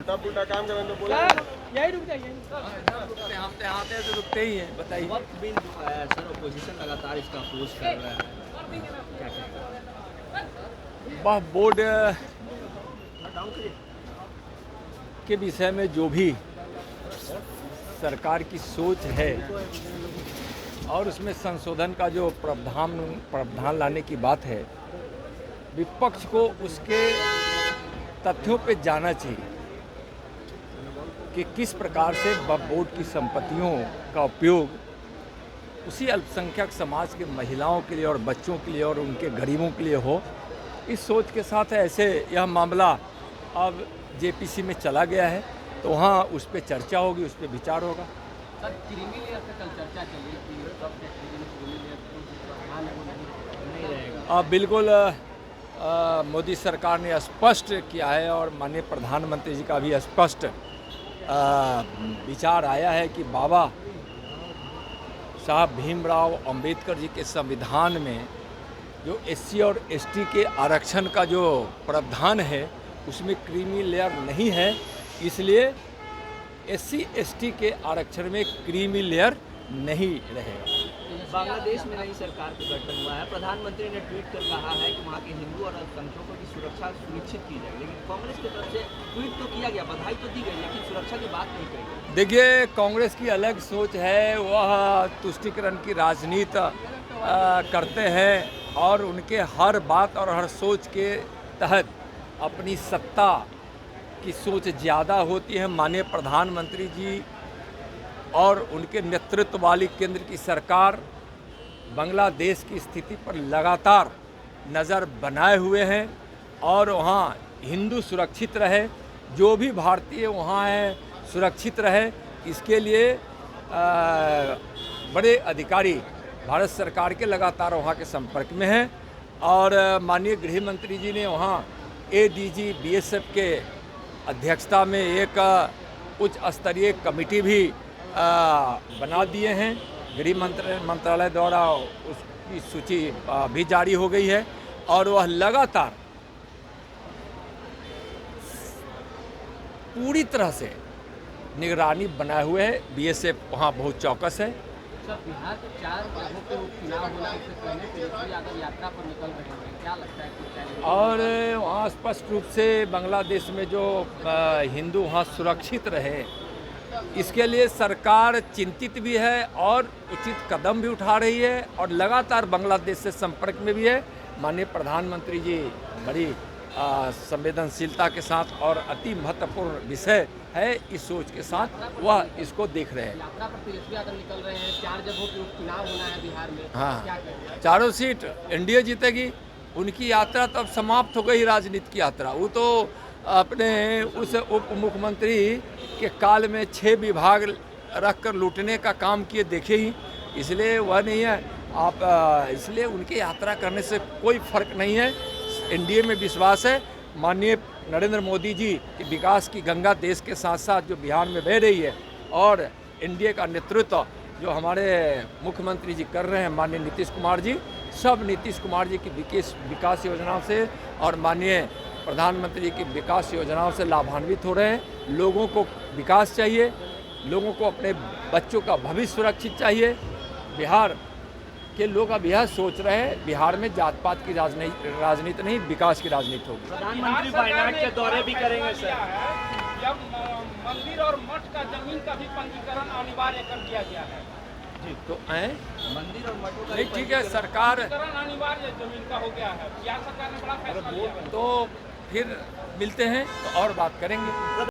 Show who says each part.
Speaker 1: उल्टा काम करें तो बोला
Speaker 2: यही रुक जाइए।
Speaker 3: हम तो आते हैं तो रुकते ही हैं। बताइए।
Speaker 4: वक्त भी सर ओपोजिशन लगातार इसका अपोज कर रहा है, क्या कहेंगे?
Speaker 3: वह बोर्ड के विषय में जो भी सरकार की सोच है और उसमें संशोधन का जो प्रावधान लाने की बात है, विपक्ष को उसके तथ्यों पे जाना चाहिए कि किस प्रकार से बोर्ड की संपत्तियों का उपयोग उसी अल्पसंख्यक समाज के महिलाओं के लिए और बच्चों के लिए और उनके गरीबों के लिए हो। इस सोच के साथ ऐसे यह मामला अब जेपीसी में चला गया है, तो वहाँ उस पर चर्चा होगी, उस पर विचार होगा।
Speaker 4: सर क्रीमी लेयर पे कल चर्चा चली कि सब क्रीमी लेयर नहीं रहेगा।
Speaker 3: बिल्कुल मोदी सरकार ने स्पष्ट किया है और माननीय प्रधानमंत्री जी का भी स्पष्ट विचार आया है कि बाबा साहब भीमराव अंबेडकर जी के संविधान में जो एससी और एसटी के आरक्षण का जो प्रावधान है उसमें क्रीमी लेयर नहीं है, इसलिए एससी एसटी के आरक्षण में क्रीमी लेयर नहीं रहेगा।
Speaker 4: बांग्लादेश में नई सरकार का गठन हुआ है, प्रधानमंत्री ने ट्वीट कर कहा है कि वहाँ के हिंदू और अल्पसंख्यकों की सुरक्षा सुनिश्चित की जाए, लेकिन कांग्रेस की तरफ से ट्वीट तो किया गया, बधाई तो दी गई, लेकिन सुरक्षा की बात नहीं कही गई।
Speaker 3: देखिए, कांग्रेस की अलग सोच है, वह तुष्टीकरण की राजनीति करते हैं और उनके हर बात और हर सोच के तहत अपनी सत्ता की सोच ज़्यादा होती है। माननीय प्रधानमंत्री जी और उनके नेतृत्व वाली केंद्र की सरकार बांग्लादेश की स्थिति पर लगातार नज़र बनाए हुए हैं और वहाँ हिंदू सुरक्षित रहे, जो भी भारतीय वहाँ हैं सुरक्षित रहे, इसके लिए बड़े अधिकारी भारत सरकार के लगातार वहाँ के संपर्क में हैं और माननीय गृह मंत्री जी ने वहाँ एडीजी बीएसएफ के अध्यक्षता में एक उच्च स्तरीय कमेटी भी बना दिए हैं। गृह मंत्रालय द्वारा उसकी सूची भी जारी हो गई है और वह लगातार पूरी तरह से निगरानी बनाए हुए है। बीएसएफ वहाँ बहुत चौकस है।
Speaker 4: सर बिहार के 4 जगहों पे उपचुनाव होना, उससे पहले तेजस्वी यादव यात्रा पर निकल रहे हैं, क्या लगता है कि
Speaker 3: और वहाँ स्पष्ट रूप से बांग्लादेश में जो हिंदू वहाँ सुरक्षित रहे, इसके लिए सरकार चिंतित भी है और उचित कदम भी उठा रही है और लगातार बांग्लादेश से संपर्क में भी है। माननीय प्रधानमंत्री जी बड़ी संवेदनशीलता के साथ और अति महत्वपूर्ण विषय है इस सोच के साथ वह इसको देख रहे हैं।
Speaker 4: यात्रा पर तेजस्वी यादव निकल रहे हैं, 4 जगहों पे उपचुनाव होना है बिहार में,
Speaker 3: हाँ,
Speaker 4: क्या कहेंगे?
Speaker 3: चारों सीट एनडीए जीतेगी। उनकी यात्रा तो अब समाप्त हो गई, राजनीति की यात्रा। वो तो अपने उस उप मुख्यमंत्री के काल में 6 विभाग रखकर लूटने का काम किए देखे ही, इसलिए वह नहीं है आप, इसलिए उनकी यात्रा करने से कोई फर्क नहीं है। एनडीए में विश्वास है। माननीय नरेंद्र मोदी जी की विकास की गंगा देश के साथ साथ जो बिहार में बह रही है और एनडीए का नेतृत्व जो हमारे मुख्यमंत्री जी कर रहे हैं, माननीय नीतीश कुमार जी, सब नीतीश कुमार जी की विकास योजनाओं से और माननीय प्रधानमंत्री जी की विकास योजनाओं से लाभान्वित हो रहे हैं। लोगों को विकास चाहिए, लोगों को अपने बच्चों का भविष्य सुरक्षित चाहिए। बिहार के लोग अब यह सोच रहे हैं बिहार में जात पात की राजनीति नहीं, विकास की राजनीति होगी।
Speaker 4: प्रधानमंत्री वायनाड के दौरे भी करेंगे सर।
Speaker 2: जब मंदिर और मठ का जमीन का भी पंजीकरण अनिवार्य कर दिया गया है
Speaker 3: जी, तो हैं
Speaker 4: मंदिर और मठों का
Speaker 3: नहीं, ठीक है, सरकार
Speaker 2: अनिवार्य जमीन का हो गया है। बिहार सरकार ने बड़ा फैसला लिया है।
Speaker 3: तो फिर मिलते हैं तो और बात करेंगे।